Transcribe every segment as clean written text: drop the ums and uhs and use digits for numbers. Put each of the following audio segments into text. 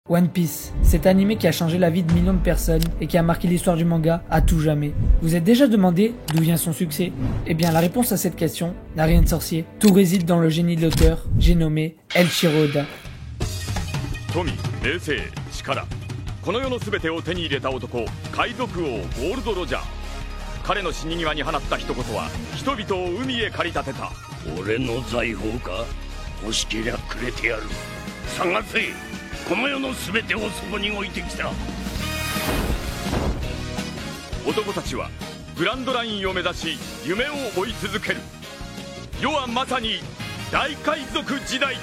One Piece, cet animé qui a changé la vie de millions de personnes et qui a marqué l'histoire du manga à tout jamais. Vous êtes déjà demandé d'où vient son succès? Eh bien la réponse à cette question n'a rien de sorcier. Tout réside dans le génie de l'auteur, j'ai nommé Eiichiro Oda. 富、名声、力、この世の全てを手に入れた男、海賊王ゴールド・ロジャー。彼の死に際に放った一言は人々を海へ駆り立てた。俺の財宝か？欲しけりゃくれてやる。探せ。この世の全てをそこに置いてきた。男たちはグランドラインを目指し夢を追い続ける。世はまさに大海賊時代。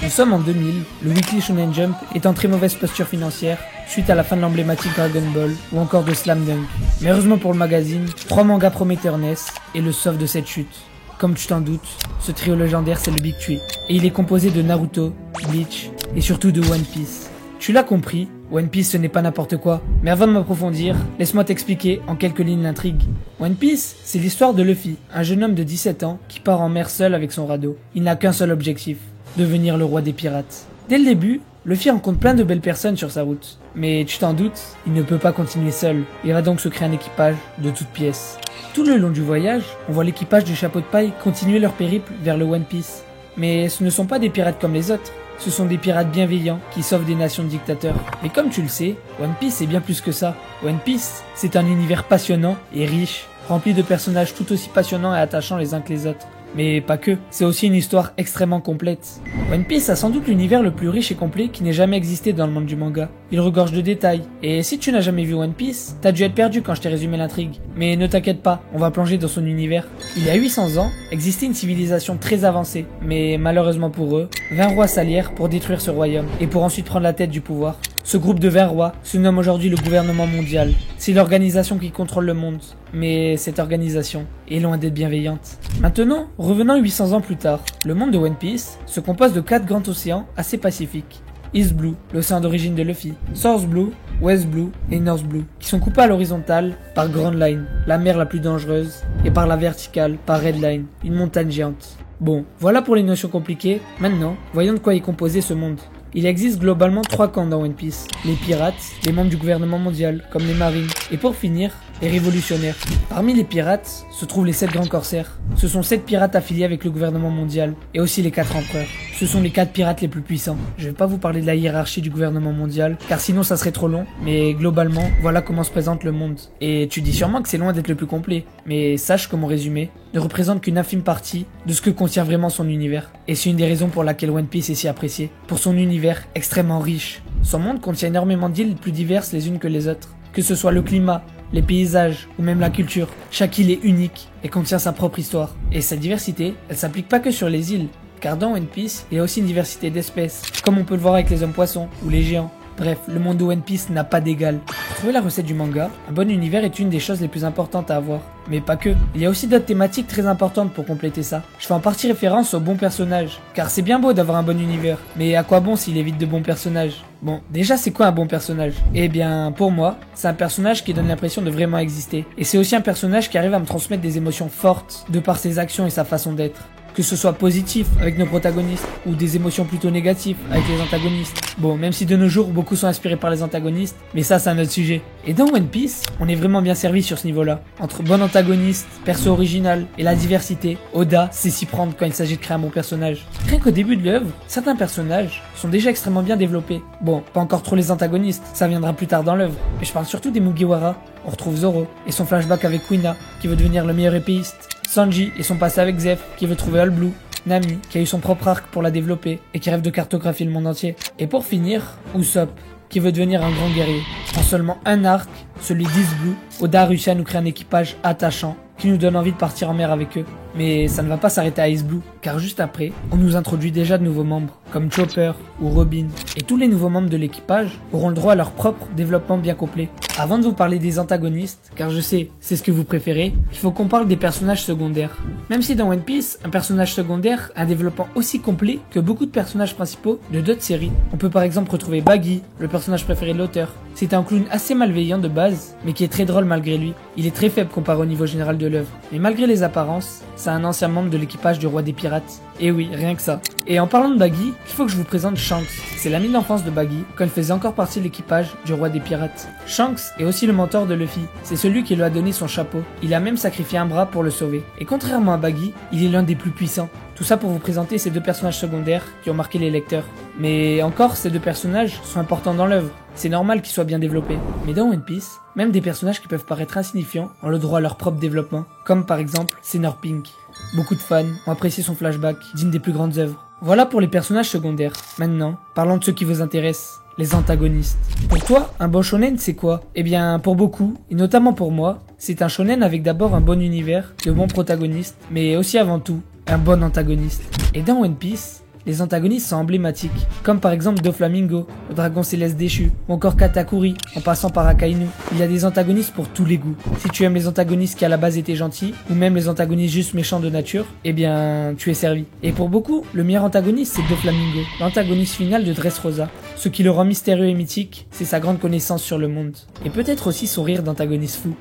Nous sommes en 2000, le Weekly Shonen Jump est en très mauvaise posture financière suite à la fin de l'emblématique Dragon Ball ou encore de Slam Dunk. Mais heureusement pour le magazine, 3 mangas prometteurs naissent et le sauvent de cette chute. Comme tu t'en doutes, ce trio légendaire c'est le Big Tree et il est composé de Naruto, Bleach et surtout de One Piece. Tu l'as compris, One Piece ce n'est pas n'importe quoi, mais avant de m'approfondir, laisse-moi t'expliquer en quelques lignes l'intrigue. One Piece, c'est l'histoire de Luffy, un jeune homme de 17 ans qui part en mer seul avec son radeau. Il n'a qu'un seul objectif, devenir le roi des pirates. Dès le début, Luffy rencontre plein de belles personnes sur sa route. Mais tu t'en doutes, il ne peut pas continuer seul. Il va donc se créer un équipage de toutes pièces. Tout le long du voyage, on voit l'équipage du chapeau de paille continuer leur périple vers le One Piece. Mais ce ne sont pas des pirates comme les autres. Ce sont des pirates bienveillants qui sauvent des nations de dictateurs. Mais comme tu le sais, One Piece c'est bien plus que ça. One Piece, c'est un univers passionnant et riche, rempli de personnages tout aussi passionnants et attachants les uns que les autres. Mais pas que, c'est aussi une histoire extrêmement complète. One Piece a sans doute l'univers le plus riche et complet qui n'ait jamais existé dans le monde du manga. Il regorge de détails, et si tu n'as jamais vu One Piece, t'as dû être perdu quand je t'ai résumé l'intrigue. Mais ne t'inquiète pas, on va plonger dans son univers. Il y a 800 ans, existait une civilisation très avancée, mais malheureusement pour eux, 20 rois s'allièrent pour détruire ce royaume, et pour ensuite prendre la tête du pouvoir. Ce groupe de 20 rois se nomme aujourd'hui le gouvernement mondial. C'est l'organisation qui contrôle le monde. Mais cette organisation est loin d'être bienveillante. Maintenant, revenons 800 ans plus tard. Le monde de One Piece se compose de 4 grands océans assez pacifiques. East Blue, l'océan d'origine de Luffy, South Blue, West Blue et North Blue, qui sont coupés à l'horizontale par Grand Line, la mer la plus dangereuse, et par la verticale par Red Line, une montagne géante. Bon, voilà pour les notions compliquées. Maintenant, voyons de quoi est composé ce monde. Il existe globalement 3 camps dans One Piece. Les pirates, les membres du gouvernement mondial, comme les marines, et pour finir, les révolutionnaires. Parmi les pirates se trouvent les 7 grands corsaires. Ce sont 7 pirates affiliés avec le gouvernement mondial, et aussi les 4 empereurs. Ce sont les 4 pirates les plus puissants. Je vais pas vous parler de la hiérarchie du gouvernement mondial, car sinon ça serait trop long, mais globalement, voilà comment se présente le monde. Et tu dis sûrement que c'est loin d'être le plus complet, mais sache que mon résumé ne représente qu'une infime partie de ce que contient vraiment son univers. Et c'est une des raisons pour laquelle One Piece est si apprécié. Pour son univers extrêmement riche. Son monde contient énormément d'îles plus diverses les unes que les autres. Que ce soit le climat, les paysages ou même la culture, chaque île est unique et contient sa propre histoire. Et cette diversité, elle s'applique pas que sur les îles, car dans One Piece, il y a aussi une diversité d'espèces, comme on peut le voir avec les hommes poissons ou les géants. Bref, le monde de One Piece n'a pas d'égal. Pour trouver la recette du manga, un bon univers est une des choses les plus importantes à avoir. Mais pas que, il y a aussi d'autres thématiques très importantes pour compléter ça. Je fais en partie référence aux bons personnages, car c'est bien beau d'avoir un bon univers, mais à quoi bon s'il évite de bons personnages? Bon, déjà c'est quoi un bon personnage? Eh bien, pour moi, c'est un personnage qui donne l'impression de vraiment exister. Et c'est aussi un personnage qui arrive à me transmettre des émotions fortes, de par ses actions et sa façon d'être. Que ce soit positif avec nos protagonistes ou des émotions plutôt négatives avec les antagonistes. Bon, même si de nos jours beaucoup sont inspirés par les antagonistes, mais ça c'est un autre sujet. Et dans One Piece, on est vraiment bien servi sur ce niveau-là. Entre bon antagoniste, perso original et la diversité, Oda sait s'y prendre quand il s'agit de créer un bon personnage. Rien qu'au début de l'œuvre, certains personnages sont déjà extrêmement bien développés. Bon, pas encore trop les antagonistes, ça viendra plus tard dans l'œuvre. Mais je parle surtout des Mugiwara. On retrouve Zoro et son flashback avec Kuina qui veut devenir le meilleur épéiste. Sanji et son passé avec Zeff qui veut trouver All Blue. Nami qui a eu son propre arc pour la développer et qui rêve de cartographier le monde entier. Et pour finir, Usopp qui veut devenir un grand guerrier. En seulement un arc, celui d'East Blue, Oda a réussi à nous créer un équipage attachant qui nous donne envie de partir en mer avec eux. Mais ça ne va pas s'arrêter à East Blue, car juste après, on nous introduit déjà de nouveaux membres, comme Chopper ou Robin. Et tous les nouveaux membres de l'équipage auront le droit à leur propre développement bien complet. Avant de vous parler des antagonistes, car je sais, c'est ce que vous préférez, il faut qu'on parle des personnages secondaires. Même si dans One Piece, un personnage secondaire a un développement aussi complet que beaucoup de personnages principaux de d'autres séries. On peut par exemple retrouver Baggy, le personnage préféré de l'auteur. C'est un clown assez malveillant de base, mais qui est très drôle malgré lui. Il est très faible comparé au niveau général de l'œuvre. Mais malgré les apparences, à un ancien membre de l'équipage du roi des pirates. Et oui, rien que ça. Et en parlant de Baggy, il faut que je vous présente Shanks. C'est l'ami d'enfance de Baggy, quand il faisait encore partie de l'équipage du roi des pirates. Shanks est aussi le mentor de Luffy. C'est celui qui lui a donné son chapeau. Il a même sacrifié un bras pour le sauver. Et contrairement à Baggy, il est l'un des plus puissants. Tout ça pour vous présenter ces deux personnages secondaires qui ont marqué les lecteurs. Mais encore, ces deux personnages sont importants dans l'œuvre. C'est normal qu'ils soient bien développés. Mais dans One Piece, même des personnages qui peuvent paraître insignifiants ont le droit à leur propre développement. Comme par exemple Senor Pink. Beaucoup de fans ont apprécié son flashback, digne des plus grandes œuvres. Voilà pour les personnages secondaires. Maintenant, parlons de ceux qui vous intéressent. Les antagonistes. Pour toi, un bon shonen c'est quoi? Eh bien, pour beaucoup, et notamment pour moi, c'est un shonen avec d'abord un bon univers, de bons protagonistes, mais aussi avant tout, un bon antagoniste. Et dans One Piece, les antagonistes sont emblématiques, comme par exemple Doflamingo, le dragon céleste déchu, ou encore Katakuri, en passant par Akainu. Il y a des antagonistes pour tous les goûts. Si tu aimes les antagonistes qui à la base étaient gentils, ou même les antagonistes juste méchants de nature, eh bien, tu es servi. Et pour beaucoup, le meilleur antagoniste c'est Doflamingo, l'antagoniste final de Dressrosa. Ce qui le rend mystérieux et mythique, c'est sa grande connaissance sur le monde. Et peut-être aussi son rire d'antagoniste fou.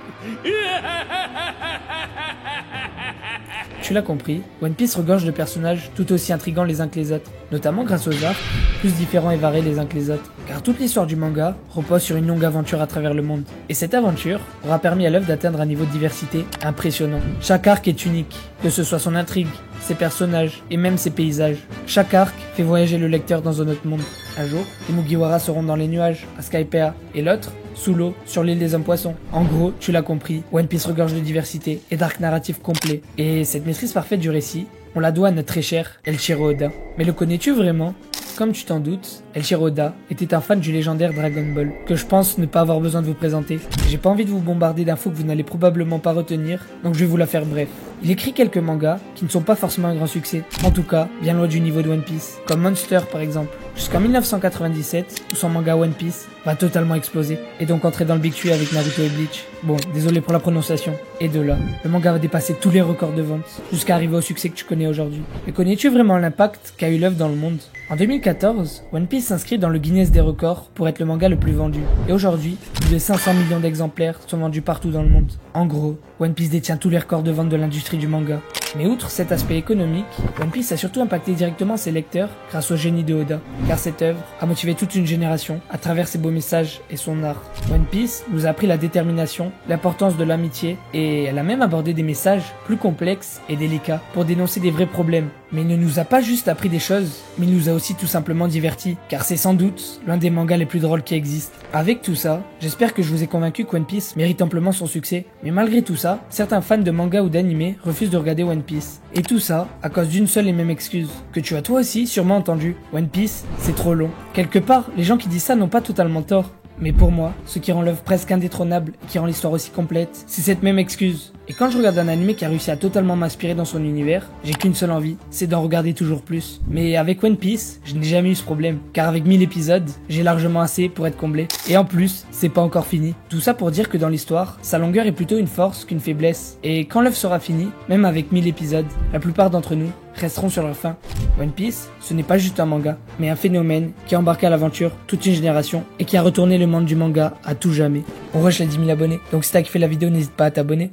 Tu l'as compris, One Piece regorge de personnages tout aussi intrigants les uns que les autres, notamment grâce aux arcs, plus différents et variés les uns que les autres, car toute l'histoire du manga repose sur une longue aventure à travers le monde. Et cette aventure aura permis à l'œuvre d'atteindre un niveau de diversité impressionnant. Chaque arc est unique, que ce soit son intrigue, ses personnages et même ses paysages. Chaque arc fait voyager le lecteur dans un autre monde. Un jour, les Mugiwara seront dans les nuages, à Skypiea, et l'autre, sous l'eau, sur l'île des hommes poissons. En gros, tu l'as compris, One Piece regorge de diversité et d'arcs narratifs complets. Et cette maîtrise parfaite du récit, on la doit à notre très cher Eiichiro Oda. Mais le connais-tu vraiment? Comme tu t'en doutes, Eiichiro Oda était un fan du légendaire Dragon Ball, que je pense ne pas avoir besoin de vous présenter. J'ai pas envie de vous bombarder d'infos que vous n'allez probablement pas retenir, donc je vais vous la faire bref. Il écrit quelques mangas qui ne sont pas forcément un grand succès, en tout cas bien loin du niveau de One Piece, comme Monster par exemple, jusqu'en 1997 où son manga One Piece va totalement exploser, et donc entrer dans le Big Three avec Naruto et Bleach. Bon, désolé pour la prononciation. Et de là, le manga va dépasser tous les records de vente, jusqu'à arriver au succès que tu connais aujourd'hui. Mais connais-tu vraiment l'impact qu'a eu l'œuvre dans le monde? En 2014, One Piece s'inscrit dans le Guinness des records pour être le manga le plus vendu. Et aujourd'hui, plus de 500 millions d'exemplaires sont vendus partout dans le monde. En gros, One Piece détient tous les records de vente de l'industrie du manga. Mais outre cet aspect économique, One Piece a surtout impacté directement ses lecteurs grâce au génie de Oda, car cette œuvre a motivé toute une génération à travers ses beaux messages et son art. One Piece nous a appris la détermination, l'importance de l'amitié, et elle a même abordé des messages plus complexes et délicats pour dénoncer des vrais problèmes. Mais il ne nous a pas juste appris des choses, mais il nous a aussi tout simplement divertis, car c'est sans doute l'un des mangas les plus drôles qui existent. Avec tout ça, j'espère que je vous ai convaincu qu'One Piece mérite amplement son succès, mais malgré tout ça, certains fans de manga ou d'anime refusent de regarder One Piece. Et tout ça à cause d'une seule et même excuse, que tu as toi aussi sûrement entendu. One Piece, c'est trop long. Quelque part, les gens qui disent ça n'ont pas totalement tort. Mais pour moi, ce qui rend l'œuvre presque indétrônable et qui rend l'histoire aussi complète, c'est cette même excuse. Et quand je regarde un anime qui a réussi à totalement m'inspirer dans son univers, j'ai qu'une seule envie, c'est d'en regarder toujours plus. Mais avec One Piece, je n'ai jamais eu ce problème, car avec 1000 épisodes, j'ai largement assez pour être comblé. Et en plus, c'est pas encore fini. Tout ça pour dire que dans l'histoire, sa longueur est plutôt une force qu'une faiblesse. Et quand l'œuvre sera finie, même avec 1000 épisodes, la plupart d'entre nous resteront sur leur faim. One Piece, ce n'est pas juste un manga, mais un phénomène qui a embarqué à l'aventure toute une génération et qui a retourné le monde du manga à tout jamais. On rush les 10 000 abonnés, donc si t'as kiffé la vidéo, n'hésite pas à t'abonner.